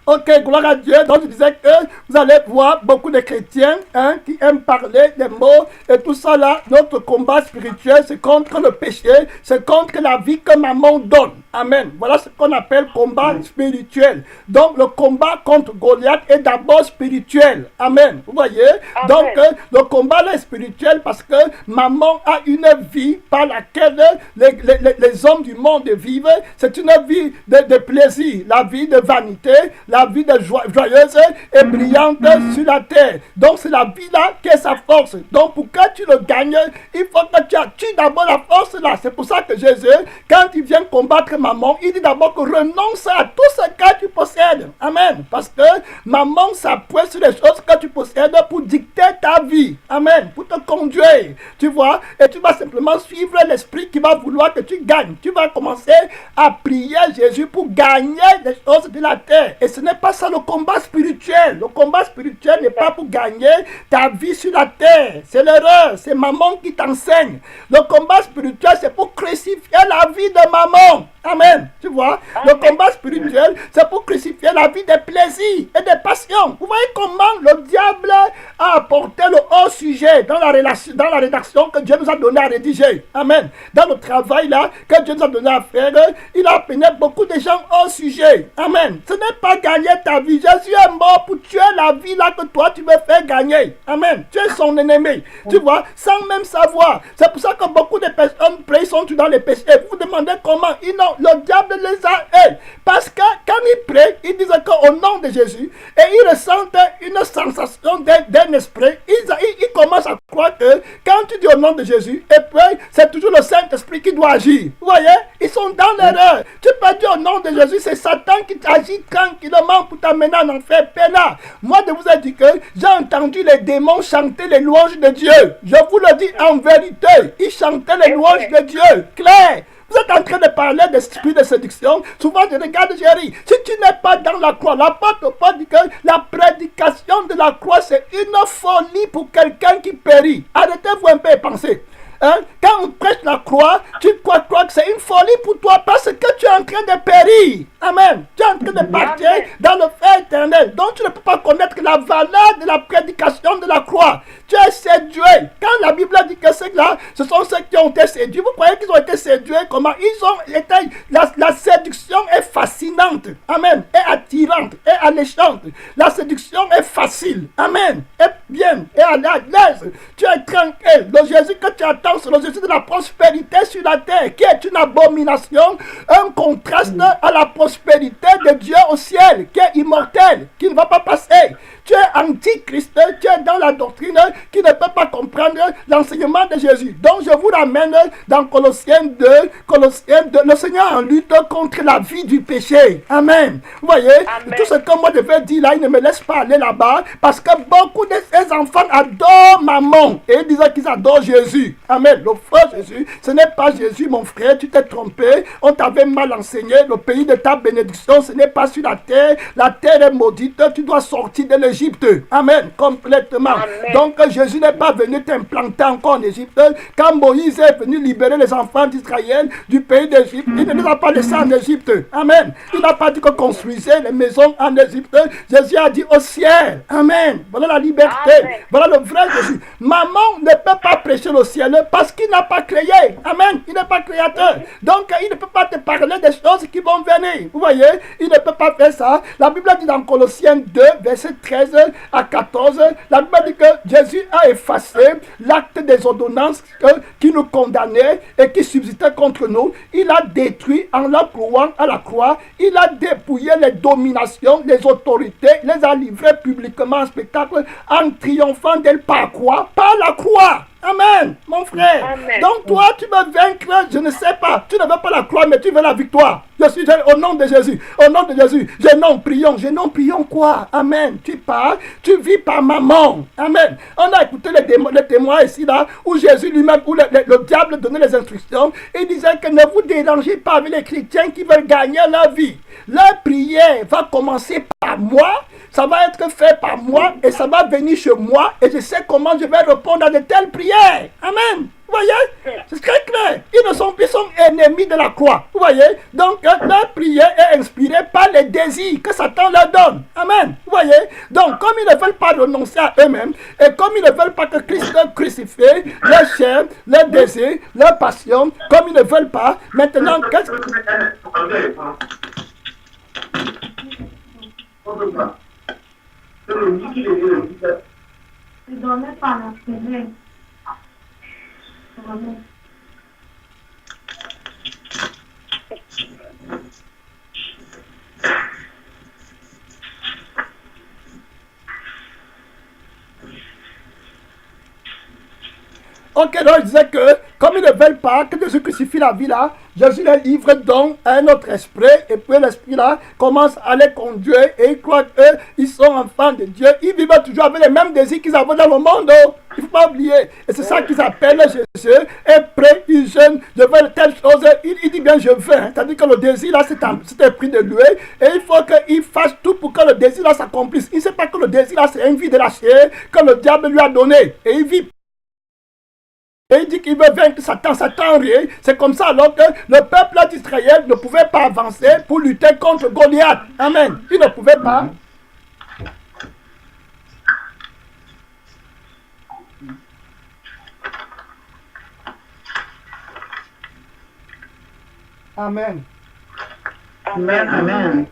Ok, gloire à Dieu. Donc je disais que vous allez voir beaucoup de chrétiens qui aiment parler des mots et tout ça là. Notre combat spirituel, c'est contre le péché, c'est contre la vie que maman donne. Amen. Voilà ce qu'on appelle combat spirituel. Donc le combat contre Goliath est d'abord spirituel. Amen. Vous voyez? Amen. Donc le combat là est spirituel parce que maman a une vie par laquelle les hommes du monde vivent. C'est une vie de plaisir, la vie de vanité, la vie de joyeuse et brillante sur la terre. Donc c'est la vie là qui est sa force. Donc pour que tu le gagnes, il faut que tu tues d'abord la force là. C'est pour ça que Jésus, quand il vient combattre maman, il dit d'abord que renonce à tout ce que tu possèdes. Amen. Parce que maman s'appuie sur les choses que tu possèdes pour dicter ta vie. Amen. Pour te conduire. Tu vois. Et tu vas simplement suivre l'esprit qui va vouloir que tu gagnes. Tu vas commencer à prier Jésus pour gagner les choses de la terre. Et ce n'est pas ça le combat spirituel. Le combat spirituel n'est pas pour gagner ta vie sur la terre. C'est l'erreur. C'est maman qui t'enseigne. Le combat spirituel, c'est pour crucifier la vie de maman. Amen. Tu vois, le combat spirituel, c'est pour crucifier la vie des plaisirs et des passions. Vous voyez comment le diable a apporté le hors-sujet dans la rédaction que Dieu nous a donné à rédiger. Amen. Dans le travail là que Dieu nous a donné à faire, il a appelé beaucoup de gens hors-sujet. Amen. Ce n'est pas gagner ta vie. Jésus est mort pour tuer la vie là que toi tu veux faire gagner. Amen. Tu es son ennemi. Tu vois, sans même savoir. C'est pour ça que beaucoup de personnes prient, sont dans les péchés. Vous vous demandez comment ils n'ont. Le diable les a aidés. Parce que quand ils prient, ils disent qu'au nom de Jésus, et ils ressentent une sensation d'un esprit, ils commencent à croire que quand tu dis au nom de Jésus, et puis c'est toujours le Saint-Esprit qui doit agir. Vous voyez, ils sont dans l'erreur. Tu peux dire au nom de Jésus, c'est Satan qui agit tranquillement pour t'amener en enfer pénal. Moi, je vous ai dit que j'ai entendu les démons chanter les louanges de Dieu. Je vous le dis en vérité, ils chantaient les louanges de Dieu. Clair. Vous êtes en train de parler d'esprit de séduction. Souvent, je regarde Jérémie. Si tu n'es pas dans la croix, l'apôtre Paul dit que la prédication de la croix, c'est une folie pour quelqu'un qui périt. Arrêtez-vous un peu et pensez. Quand on prêche la croix, tu crois que c'est une folie pour toi parce que tu es en train de périr. Amen. Tu es en train de partir dans le feu éternel. Donc tu ne peux pas connaître la valeur de la prédication de la croix. Tu es séduit. Quand la Bible dit que ceux-là, ce sont ceux qui ont été séduits. Vous croyez qu'ils ont été séduits comment? Ils ont été... La séduction est fascinante. Amen. Et attirante. Et alléchante. La séduction est facile. Amen. Et bien. Et à l'aise. Tu es tranquille. Le Jésus que tu attends, c'est le Jésus de la prospérité sur la terre, qui est une abomination, un contraste à la prospérité de Dieu au ciel, qui est immortel, qui ne va pas passer. Tu es antichrist, tu es dans la doctrine qui ne peut pas comprendre l'enseignement de Jésus. Donc je vous ramène dans Colossiens 2, le Seigneur en lutte contre la vie du péché. Amen. Vous voyez, tout ce que moi je vais dire là, il ne me laisse pas aller là-bas, parce que beaucoup de ces enfants adorent maman, et ils disent qu'ils adorent Jésus. Amen. Le frère Jésus, ce n'est pas Jésus mon frère, tu t'es trompé, on t'avait mal enseigné, le pays de ta bénédiction, ce n'est pas sur la terre est maudite, tu dois sortir de l'Égypte. Amen, complètement. Amen. Donc Jésus n'est pas venu t'implanter encore en Égypte. Quand Moïse est venu libérer les enfants d'Israël du pays d'Égypte, il ne les a pas laissés en Égypte. Amen. Il n'a pas dit que construisait les maisons en Égypte. Jésus a dit au ciel. Amen. Voilà la liberté. Amen. Voilà le vrai Jésus. Maman ne peut pas prêcher le ciel parce qu'il n'a pas créé. Amen. Il n'est pas créateur. Donc il ne peut pas te parler des choses qui vont venir. Vous voyez, il ne peut pas faire ça. La Bible dit dans Colossiens 2, verset 13 à 14, la Bible dit que Jésus a effacé l'acte des ordonnances qui nous condamnaient et qui subsistaient contre nous. Il a détruit en la clouant à la croix. Il a dépouillé les dominations, les autorités, les a livrées publiquement en spectacle en triomphant d'elle par quoi? Par la croix. Amen, mon frère. Amen. Donc toi, tu veux vaincre, je ne sais pas. Tu ne veux pas la croix, mais tu veux la victoire. Je suis au nom de Jésus. Au nom de Jésus. Prions quoi? Amen. Tu pars, tu vis par maman. Amen. On a écouté les témoins ici, là, où Jésus lui-même, où le diable donnait les instructions. Il disait que ne vous dérangez pas avec les chrétiens qui veulent gagner leur vie. Leur prière va commencer par moi. Ça va être fait par moi et ça va venir chez moi et je sais comment je vais répondre à de telles prières. Amen. Vous voyez? C'est très clair. Ils sont ennemis de la croix. Vous voyez? Donc, leur prière est inspirée par les désirs que Satan leur donne. Amen. Vous voyez? Donc, comme ils ne veulent pas renoncer à eux-mêmes, et comme ils ne veulent pas que Christ leur crucifie, leur chair, leur désir, leur passion, comme ils ne veulent pas, maintenant, qu'est-ce que... Ok, donc je disais que, comme ils ne veulent pas que Jésus crucifie la vie là, Jésus les livre donc à un autre esprit, et puis l'esprit là commence à les conduire, et ils croient qu'ils sont enfants de Dieu. Ils vivent toujours avec les mêmes désirs qu'ils avaient dans le monde. Oh. Il ne faut pas oublier. Et c'est ça qu'ils appellent Jésus, et prêt, il jeûne, je veux telle chose, il dit bien je veux. Hein. C'est-à-dire que le désir là, c'est un prix de louer, et il faut qu'il fasse tout pour que le désir là s'accomplisse. Il ne sait pas que le désir là, c'est une vie de la chair que le diable lui a donné, et il vit. Et il dit qu'il veut vaincre Satan, Satan rien. C'est comme ça alors que le peuple d'Israël ne pouvait pas avancer pour lutter contre Goliath. Amen. Il ne pouvait pas. Amen. Amen. Amen.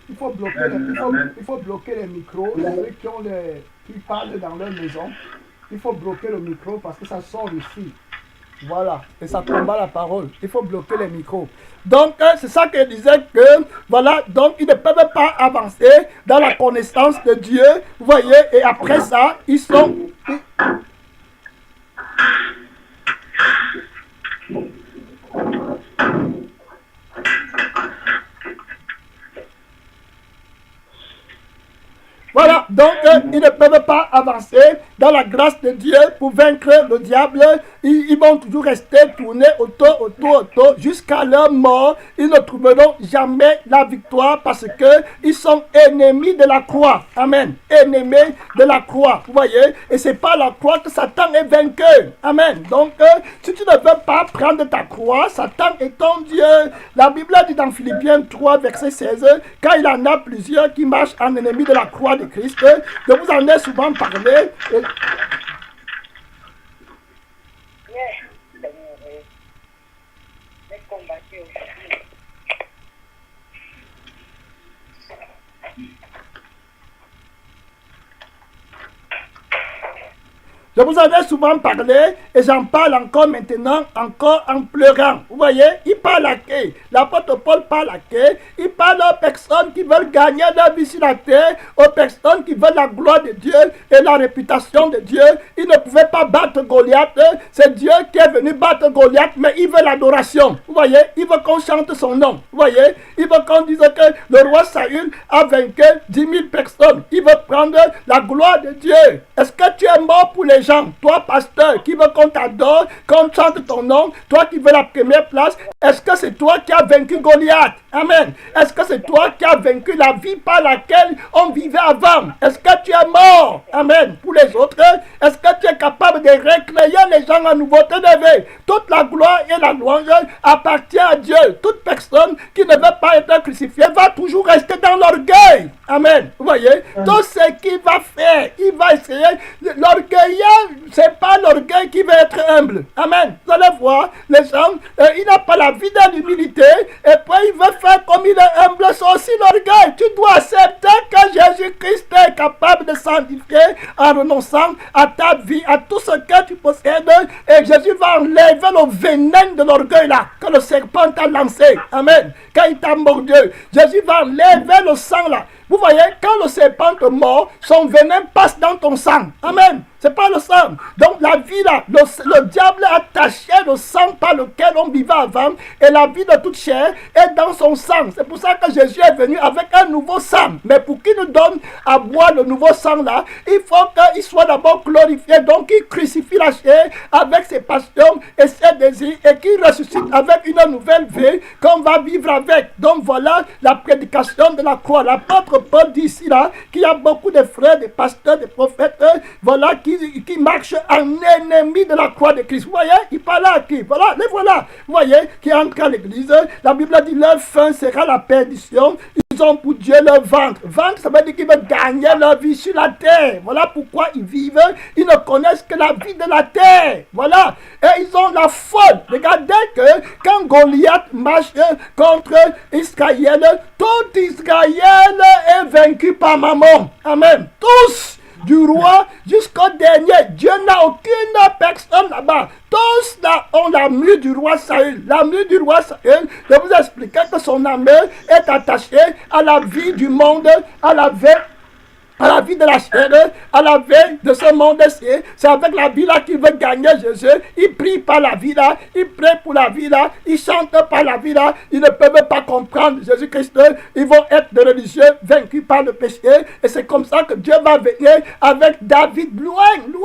Il faut bloquer les micros, ceux qui parlent dans leur maison. Il faut bloquer le micro parce que ça sort ici. Voilà. Et ça combat la parole. Il faut bloquer les micros. Donc, c'est ça que je disais que, voilà, donc ils ne peuvent pas avancer dans la connaissance de Dieu. Vous voyez, et après ça, ils sont... Voilà, donc ils ne peuvent pas avancer dans la grâce de Dieu pour vaincre le diable. Ils vont toujours rester tournés autour, jusqu'à leur mort. Ils ne trouveront jamais la victoire parce qu'ils sont ennemis de la croix. Amen. Ennemis de la croix. Vous voyez? Et c'est pas la croix que Satan est vainqueur. Amen. Donc, si tu ne veux pas prendre ta croix, Satan est ton Dieu. La Bible dit dans Philippiens 3, verset 16, quand il en a plusieurs qui marchent en ennemi de la croix de Christ, je vous en ai souvent parlé. Je vous en ai souvent parlé et j'en parle encore maintenant, encore en pleurant. Vous voyez, il parle à qui? L'apôtre Paul parle à qui? Il parle aux personnes qui veulent gagner leur vie sur la terre, aux personnes qui veulent la gloire de Dieu et la réputation de Dieu. Il ne pouvait pas battre Goliath. C'est Dieu qui est venu battre Goliath, mais il veut l'adoration. Vous voyez, il veut qu'on chante son nom. Vous voyez, il veut qu'on dise que le roi Saül a vaincu 10 000 personnes. Il veut prendre la gloire de Dieu. Est-ce que tu es mort pour les gens? Toi, pasteur, qui veut qu'on t'adore, qu'on chante ton nom, toi qui veux la première place, est-ce que c'est toi qui as vaincu Goliath? Amen. Est-ce que c'est toi qui as vaincu la vie par laquelle on vivait avant? Est-ce que tu es mort? Amen. Pour les autres, est-ce que tu es capable de récréer les gens à nouveau te lever? Toute la gloire et la louange appartient à Dieu. Toute personne qui ne veut pas être crucifiée va toujours rester dans l'orgueil. Amen. Vous voyez? Tout ce qu'il va faire, il va essayer. L'orgueil, c'est pas l'orgueil qui veut être humble. Amen. Vous allez voir, les gens, il n'a pas la vie de l'humilité, et puis il veut faire comme il est humble, c'est aussi l'orgueil. Tu dois accepter que Jésus-Christ est capable de sanctifier en renonçant à ta vie, à tout ce que tu possèdes, et Jésus va enlever le venin de l'orgueil là, que le serpent t'a lancé. Amen. Quand il t'a mordu, Jésus va enlever le sang là. Vous voyez, quand le serpent te mord, son venin passe dans ton sang. Amen. C'est pas le sang. Donc la vie là, le diable a taché le sang par lequel on vivait avant, et la vie de toute chair est dans son sang. C'est pour ça que Jésus est venu avec un nouveau sang. Mais pour qu'il nous donne à boire le nouveau sang là, il faut qu'il soit d'abord glorifié. Donc il crucifie la chair avec ses passions et ses désirs, et qu'il ressuscite avec avec une nouvelle vie qu'on va vivre avec. Donc voilà la prédication de la croix. L'apôtre Paul dit ici là qu'il y a beaucoup de frères, des pasteurs, des prophètes, voilà, qui marchent en ennemi de la croix de Christ. Vous voyez, il parle à qui? Voilà, les voilà. Vous voyez, qui entrent à l'église. La Bible dit leur fin sera la perdition. Ils ont pour Dieu leur ventre. Ventre, ça veut dire qu'ils veulent gagner leur vie sur la terre. Voilà pourquoi ils vivent. Ils ne connaissent que la vie de la terre. Voilà. Et ils ont la faute. Regardez que quand Goliath marche contre Israël, tout Israël est vaincu par Mammon. Amen. Tous. Du roi jusqu'au dernier. Dieu n'a aucune personne là-bas. Tous là ont la mue du roi Saül. La mue du roi Saül, je vous expliquer que son âme est attachée à la vie du monde, à la vie de la chair, à la vie de ce monde-ci. C'est avec la vie là qu'il veut gagner Jésus. Il prie par la vie là, il prie pour la vie là, il chante par la vie là. Ils ne peuvent pas comprendre Jésus-Christ. Ils vont être des religieux vaincus par le péché. Et c'est comme ça que Dieu va venir avec David loin. Vous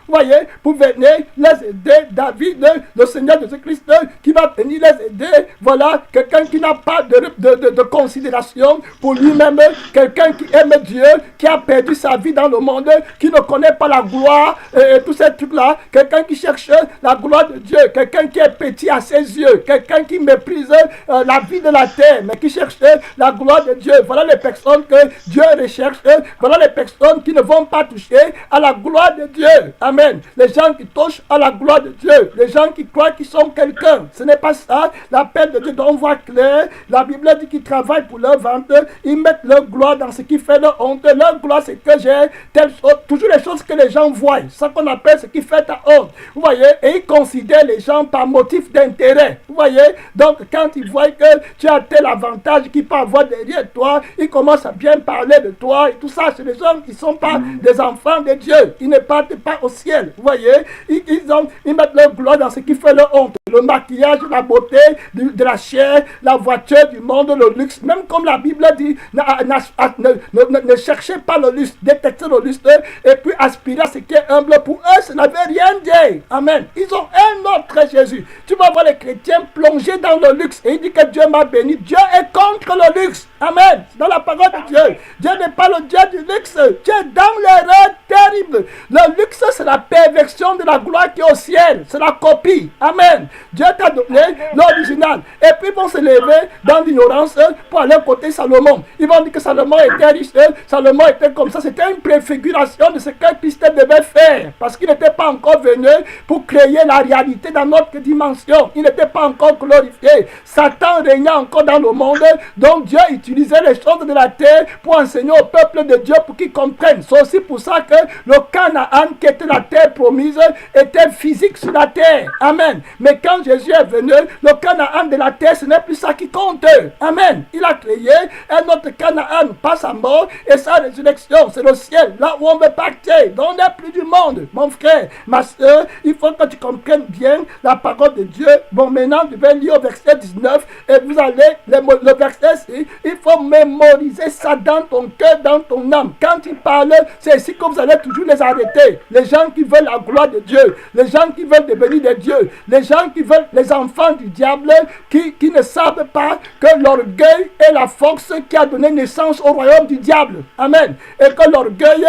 voyez, pour venir les aider. David, le Seigneur Jésus-Christ, qui va venir les aider. Voilà, quelqu'un qui n'a pas de considération pour lui-même, quelqu'un qui aime Dieu, qui a perdu sa vie dans le monde, qui ne connaît pas la gloire et tous ces trucs-là, quelqu'un qui cherche la gloire de Dieu, quelqu'un qui est petit à ses yeux, quelqu'un qui méprise la vie de la terre, mais qui cherche la gloire de Dieu. Voilà les personnes que Dieu recherche, voilà les personnes qui ne vont pas toucher à la gloire de Dieu. Amen. Les gens qui touchent à la gloire de Dieu, les gens qui croient qu'ils sont quelqu'un, ce n'est pas ça. L'appel de Dieu, on voit clair. La Bible dit qu'ils travaillent pour leur ventre, ils mettent leur gloire dans ce qui fait leur honte. Leur gloire, c'est que j'ai telle chose, toujours les choses que les gens voient. C'est ça qu'on appelle ce qui fait ta honte. Vous voyez, et ils considèrent les gens par motif d'intérêt. Vous voyez, donc quand ils voient que tu as tel avantage qu'ils peuvent avoir derrière toi, ils commencent à bien parler de toi et tout ça. C'est des gens qui ne sont pas des enfants de Dieu. Ils ne partent pas au ciel. Vous voyez, ils mettent leur gloire dans ce qui fait leur honte. Le maquillage, la beauté de la chair, la voiture du monde, le luxe. Même comme la Bible dit, ne cherchez pas le luxe, détectez le luxe et puis aspirez à ce qui est humble. Pour eux, ça n'avait rien dit. Amen. Ils ont un autre Jésus. Tu vas voir les chrétiens plonger dans le luxe et il dit que Dieu m'a béni. Dieu est contre le luxe. Amen. C'est dans la parole de Dieu. Dieu n'est pas le Dieu du luxe. Dieu est dans l'erreur terrible. Le luxe, c'est la perversion de la gloire qui est au ciel. C'est la copie. Amen. Dieu t'a donné l'original. Et puis ils vont se lever dans l'ignorance pour aller côté Salomon. Ils vont dire que Salomon était riche. Salomon était comme ça. C'était une préfiguration de ce que Christ devait faire. Parce qu'il n'était pas encore venu pour créer la réalité dans notre dimension. Il n'était pas encore glorifié. Satan régnait encore dans le monde. Donc Dieu utilisait les choses de la terre pour enseigner au peuple de Dieu pour qu'ils comprennent. C'est aussi pour ça que le Canaan, qui était la terre promise, était physique sur la terre. Amen. Mais quand Jésus est venu, le Canaan de la terre, ce n'est plus ça qui compte. Amen. Il a créé un autre Canaan, pas sa mort et sa résurrection. C'est le ciel, là où on veut partir. Donc on n'est plus du monde. Mon frère, ma soeur, il faut que tu comprennes bien la parole de Dieu. Bon, maintenant, je vais lire au verset 19 et vous allez, le verset, il faut mémoriser ça dans ton cœur, dans ton âme. Quand il parle, c'est ici que vous allez toujours les arrêter. Les gens qui veulent la gloire de Dieu, les gens qui veulent devenir des dieux, les gens qui veulent les enfants du diable, qui ne savent pas que l'orgueil est la force qui a donné naissance au royaume du diable. Amen. Et que l'orgueil,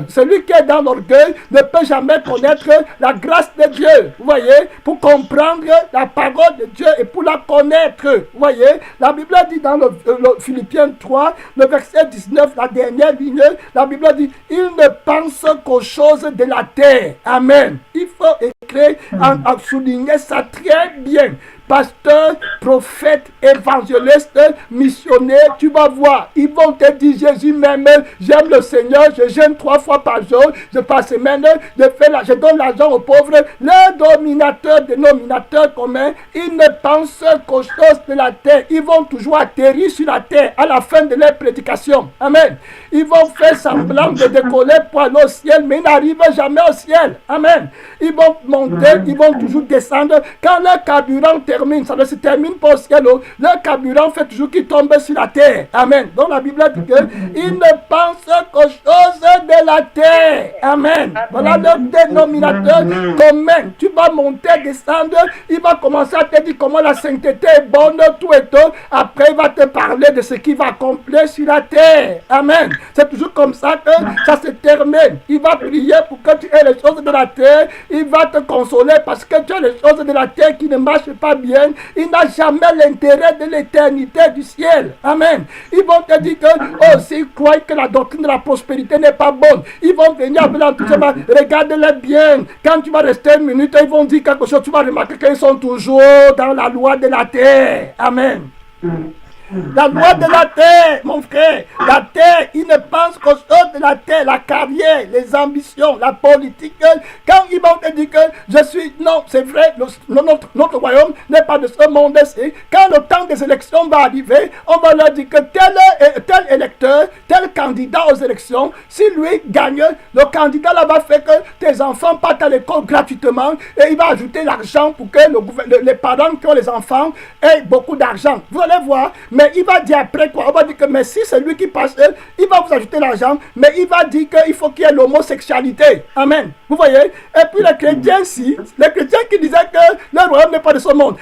celui qui est dans l'orgueil ne peut jamais connaître la grâce de Dieu. Vous voyez, pour comprendre la parole de Dieu et pour la connaître. Vous voyez, la Bible dit dans le Philippiens 3, le verset 19, la dernière ligne, la Bible dit, il ne pense qu'aux choses de la terre. Amen. Il faut écrire, en souligner ça très bien. Pasteur, prophète, évangéliste, missionnaire, tu vas voir, ils vont te dire Jésus même, j'aime le Seigneur, je jeûne 3 fois par jour, par semaine, je donne l'argent aux pauvres. Les dominateurs, dénominateurs communs, ils ne pensent qu'aux choses de la terre. Ils vont toujours atterrir sur la terre à la fin de leur prédication. Amen. Ils vont faire semblant de décoller pour aller au ciel, mais ils n'arrivent jamais au ciel. Amen. Ils vont monter, ils vont toujours descendre. Quand leur carburant termine. Ça ne se termine pas au ciel. Le carburant fait toujours qu'il tombe sur la terre. Amen. Donc la Bible dit qu'il ne pense qu'aux choses de la terre. Amen. Voilà le dénominateur commun. Tu vas monter, descendre. Il va commencer à te dire comment la sainteté est bonne, tout et tout. Après, il va te parler de ce qu'il va accomplir sur la terre. Amen. C'est toujours comme ça que ça se termine. Il va prier pour que tu aies les choses de la terre. Il va te consoler parce que tu as les choses de la terre qui ne marchent pas bien. Il n'a jamais l'intérêt de l'éternité du ciel. Amen. Ils vont te dire que, oh, s'ils croient que la doctrine de la prospérité n'est pas bonne, ils vont venir avec l'enthousiasme. Regarde-les bien. Quand tu vas rester une minute, ils vont dire quelque chose. Tu vas remarquer qu'ils sont toujours dans la loi de la terre. Amen. La loi de la terre, mon frère, la terre, il ne pense qu'aux choses de la terre, la carrière, les ambitions, la politique. Quand ils vont te dire que je suis, non, c'est vrai, notre royaume n'est pas de ce monde-ci. Quand le temps des élections va arriver, on va leur dire que tel électeur, tel candidat aux élections, si lui gagne, le candidat là va faire que tes enfants partent à l'école gratuitement et il va ajouter l'argent pour que les parents qui ont les enfants aient beaucoup d'argent. Vous allez voir. Mais il va dire après quoi? On va dire que mais si c'est lui qui passe, il va vous ajouter l'argent, mais il va dire qu'il faut qu'il y ait l'homosexualité. Amen. Vous voyez? Et puis les chrétiens les chrétiens qui disaient que le royaume n'est pas de ce monde,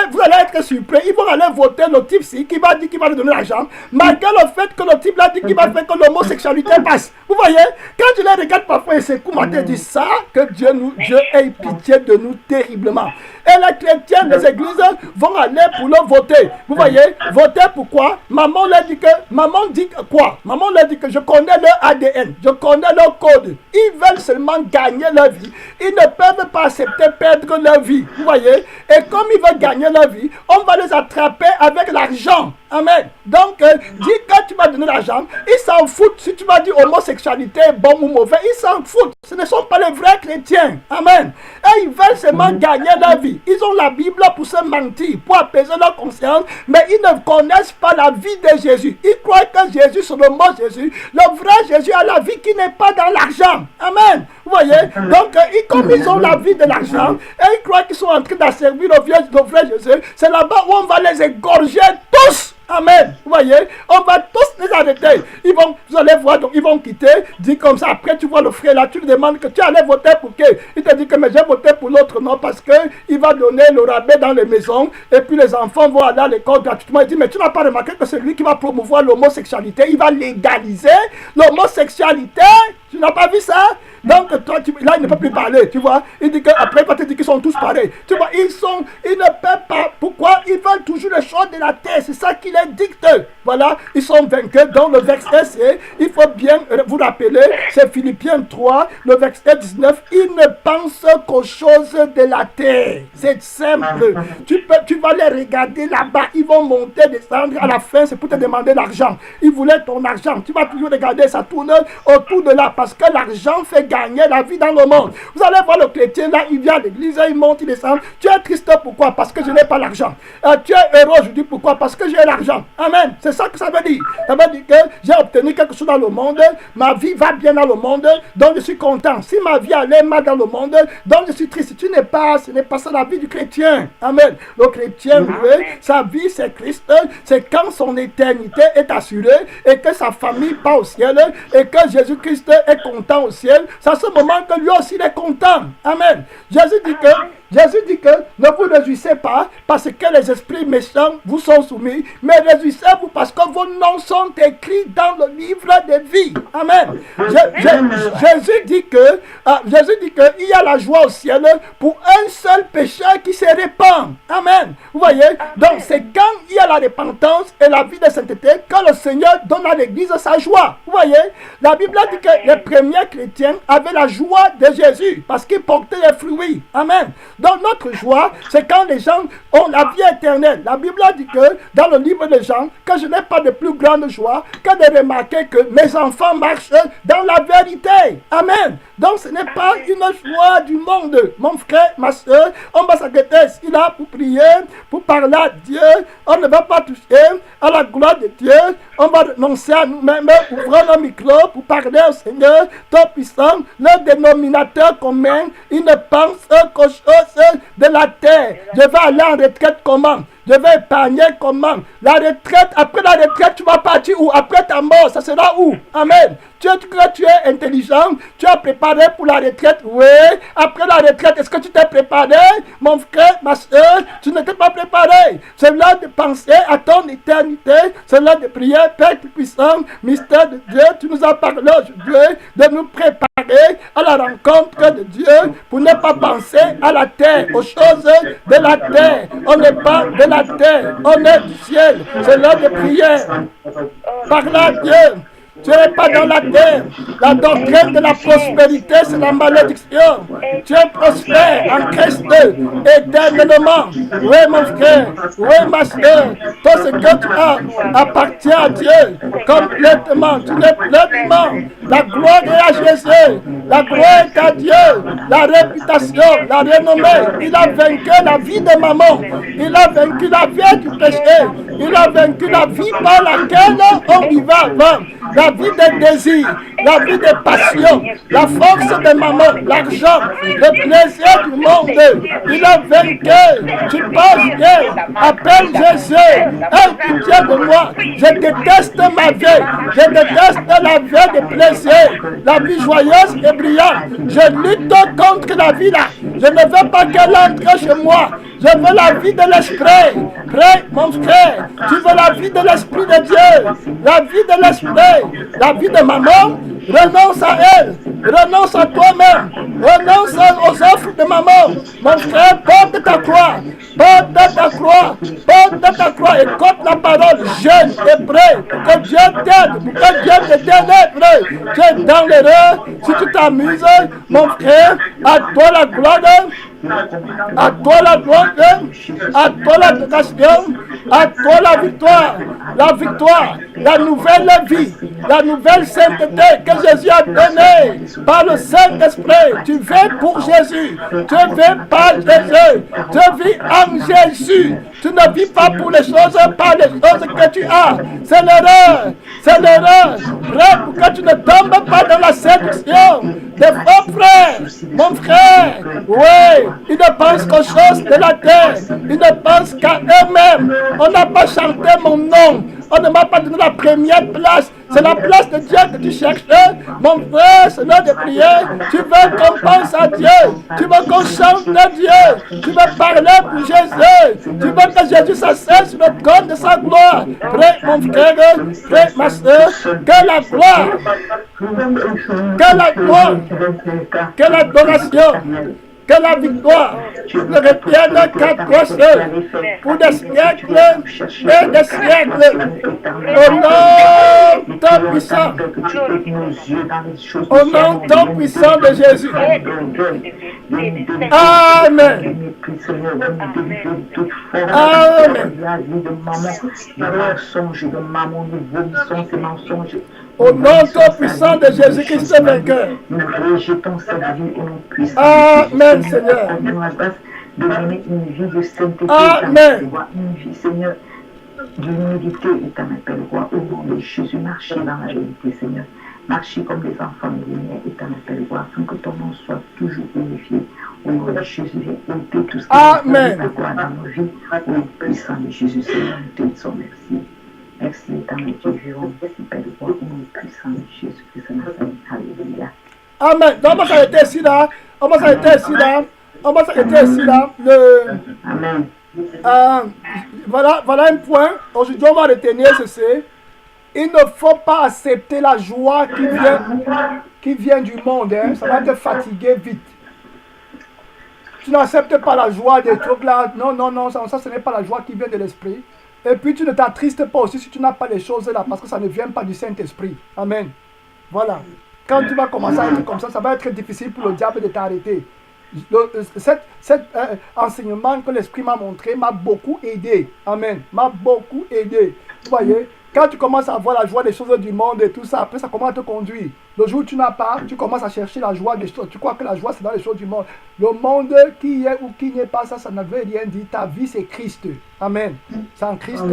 vous allez être surpris. Ils vont aller voter le type-ci qui va dire qu'il va lui donner l'argent, malgré le fait que le type là dit qu'il va faire que l'homosexualité passe. Vous voyez? Quand je les regarde parfois et c'est comment te dit ça, que Dieu ait pitié de nous terriblement. Et les chrétiens des églises vont aller pour le voter. Vous voyez? Voter pourquoi? Maman leur dit quoi? Maman leur dit que je connais leur ADN, je connais leur code. Ils veulent seulement gagner leur vie. Ils ne peuvent pas accepter perdre leur vie. Vous voyez? Et comme ils veulent gagner leur vie, on va les attraper avec l'argent. Amen. Donc, dis que tu vas donner l'argent, ils s'en foutent. Si tu vas dire homosexualité est bon ou mauvais, ils s'en foutent. Ce ne sont pas les vrais chrétiens. Amen. Et ils veulent seulement gagner leur vie. Ils ont la Bible pour se mentir, pour apaiser leur conscience, mais ils ne connaissent pas la vie de Jésus. Ils croient que Jésus, c'est le mot Jésus. Le vrai Jésus a la vie qui n'est pas dans l'argent. Amen. Vous voyez? Donc, comme ils ont la vie de l'argent, et ils croient qu'ils sont en train d'asservir le vrai Jésus, c'est là-bas où on va les égorger tous. Amen. Vous voyez? On va tous les arrêter. Vous allez voir, donc ils vont quitter. Dis comme ça. Après, tu vois le frère là, tu lui demandes que tu allais voter pour qui? Il te dit que mais j'ai voté pour l'autre, non, parce qu'il va donner le rabais dans les maisons. Et puis les enfants vont aller à l'école gratuitement. Il dit, mais tu n'as pas remarqué que c'est lui qui va promouvoir l'homosexualité. Il va légaliser l'homosexualité. Tu n'as pas vu ça? Donc, toi, là, il ne peut plus parler, tu vois. Il dit qu'après, il va te dire qu'ils sont tous pareils. Tu vois, ils ne peuvent pas. Pourquoi? Ils veulent toujours les choses de la terre. C'est ça qui les dicte. Voilà, ils sont vaincus. Dans le verset, il faut bien vous rappeler, c'est Philippiens 3, le verset 19. Ils ne pensent qu'aux choses de la terre. C'est simple. Tu vas les regarder là-bas. Ils vont monter, descendre. À la fin, c'est pour te demander l'argent. Ils voulaient ton argent. Tu vas toujours regarder, ça tourne autour de là. Parce que l'argent fait gagner la vie dans le monde. Vous allez voir le chrétien là, il vient à l'église, il monte, il descend. Tu es triste pourquoi? Parce que je n'ai pas l'argent. Tu es heureux aujourd'hui pourquoi? Parce que j'ai l'argent. Amen. C'est ça que ça veut dire. Ça veut dire que j'ai obtenu quelque chose dans le monde, ma vie va bien dans le monde, donc je suis content. Si ma vie allait mal dans le monde, donc je suis triste. Ce n'est pas ça la vie du chrétien. Amen. Le chrétien, lui, sa vie c'est Christ, c'est quand son éternité est assurée et que sa famille part au ciel et que Jésus-Christ est content au ciel. C'est à ce moment que lui aussi il est content. Amen. Jésus dit que ne vous réjouissez pas parce que les esprits méchants vous sont soumis, mais réjouissez-vous parce que vos noms sont écrits dans le livre de vie. Amen. Jésus dit qu'il y a la joie au ciel pour un seul pécheur qui se répand. Amen. Vous voyez? Donc c'est quand il y a la repentance et la vie de sainteté que le Seigneur donne à l'église sa joie. Vous voyez? La Bible dit que les premiers chrétiens avaient la joie de Jésus parce qu'ils portaient les fruits. Amen. Donc notre joie, c'est quand les gens ont la vie éternelle. La Bible dit que dans le livre de Jean, que je n'ai pas de plus grande joie que de remarquer que mes enfants marchent dans la vérité. Amen. Donc ce n'est pas une joie du monde. Mon frère, ma soeur, on va s'arrêter ici là pour prier, pour parler à Dieu. On ne va pas toucher à la gloire de Dieu. On va renoncer à nous-mêmes, ouvrons nos micros pour parler au Seigneur, ton puissant, le dénominateur commun. Il ne pense qu'aux choses de la terre. Je vais aller en retraite comment? Je vais épargner comment? La retraite, après la retraite, tu vas partir où? Après ta mort, ça sera où? Amen. Tu es intelligent, tu as préparé pour la retraite, oui. Après la retraite, est-ce que tu t'es préparé? Mon frère, ma soeur, tu ne t'es pas préparé. C'est l'heure de penser à ton éternité, c'est l'heure de prier, Père puissant, mystère de Dieu. Tu nous as parlé aujourd'hui de nous préparer à la rencontre de Dieu pour ne pas penser à la terre, aux choses de la terre. On n'est pas de la terre, on est du ciel. C'est l'heure de prière. Parle à Dieu. Tu n'es pas dans la terre. La doctrine de la prospérité, c'est la malédiction. Tu es prospère en Christ éternellement. Oui, mon frère. Oui, ma soeur. Tout ce que tu as appartient à Dieu complètement. Tu es pleinement. La gloire est à Jésus. La gloire est à Dieu. La réputation, la renommée. Il a vaincu la vie de maman. Il a vaincu la vie du péché. Il a vaincu la vie par laquelle on vivait avant. La vie des désirs, la vie des passions, la force de maman, l'argent, le plaisir du monde. Il a vaincu. Tu penses que appelle Jésus, aie pitié de moi. Je déteste ma vie. Je déteste la vie de plaisir, la vie joyeuse et brillante. Je lutte contre la vie là. Je ne veux pas qu'elle entre chez moi. Je veux la vie de l'esprit. Frère, mon frère, tu veux la vie de l'esprit de Dieu, la vie de l'esprit, la vie de maman. Renonce à elle, renonce à toi-même, renonce aux offres de maman. Mon frère, porte ta croix, porte ta croix, porte ta croix. Écoute la parole, jeune et prêt, que Dieu t'aide, que Dieu te délivre. Tu es dans l'erreur, si tu t'amuses, mon frère, à toi la gloire. À toi la gloire, à toi l'adoration, à toi la victoire, la nouvelle vie, la nouvelle sainteté que Jésus a donnée par le Saint-Esprit. Tu vis pour Jésus, tu vis par Jésus, tu vis en Jésus. Tu ne vis pas pour les choses, par les choses que tu as. C'est l'erreur, c'est l'erreur. Frère, pour que tu ne tombes pas dans la séduction de vos frères, mon frère. Oui, ils ne pensent qu'aux choses de la terre. Ils ne pensent qu'à eux-mêmes. On n'a pas chanté mon nom. On ne m'a pas donné la première place. C'est la place de Dieu que tu cherches. Mon frère, c'est l'heure de prier. Tu veux qu'on pense à Dieu. Tu veux qu'on chante à Dieu. Tu veux parler pour Jésus. Tu veux que Jésus s'asseye sur le trône de sa gloire. Frère, mon frère, frère, ma soeur, que la gloire, que la gloire, que l'adoration, que la victoire ne revienne qu'à toi seul, pour des siècles et des siècles. Au nom ton puissant, au nom ton puissant de Jésus. Amen. Au nom ton puissant de Jésus-Christ vainqueur. Nous rejetons cette vie au nom puissant. Amen, Seigneur. De mener une vie de sainteté. Amen. Une vie, Seigneur, d'humilité, éternel roi, au nom de Jésus. Marcher dans la vérité, Seigneur. Marcher comme des enfants de lumière, éternel roi, afin que ton nom soit toujours glorifié. Au nom de Jésus, ôter tout ce qui est de gloire dans nos vies. Au nom puissant de Jésus, Seigneur, nous te disons merci. Merci, éternel Dieu vivant, merci, Père de roi, au nom puissant de Jésus-Christ de Nazareth. Alléluia. Amen. Donc, on va s'arrêter ici là. On va s'arrêter ici là. On va s'arrêter ici là. Amen. Voilà un point. Aujourd'hui, on va retenir ceci. Il ne faut pas accepter la joie qui vient du monde. Hein. Ça va te fatiguer vite. Tu n'acceptes pas la joie des trucs là. Non, ça ce n'est pas la joie qui vient de l'esprit. Et puis tu ne t'attristes pas aussi si tu n'as pas les choses là, parce que ça ne vient pas du Saint-Esprit. Amen. Voilà. Quand tu vas commencer à être comme ça va être difficile pour le diable de t'arrêter. Cet enseignement que l'Esprit m'a montré m'a beaucoup aidé. Amen. M'a beaucoup aidé. Vous voyez, quand tu commences à voir la joie des choses du monde et tout ça, après ça commence à te conduire. Le jour où tu n'as pas, tu commences à chercher la joie des choses. Tu crois que la joie c'est dans les choses du monde. Le monde qui est ou qui n'est pas, ça ne veut rien dire. Ta vie c'est Christ. Amen. C'est en Christ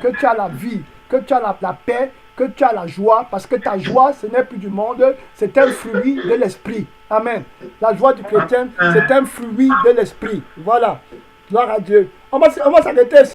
que tu as la vie, que tu as la paix, que tu as la joie, parce que ta joie, ce n'est plus du monde, c'est un fruit de l'esprit. Amen. La joie du chrétien, c'est un fruit de l'esprit. Voilà. Gloire à Dieu. On va s'arrêter.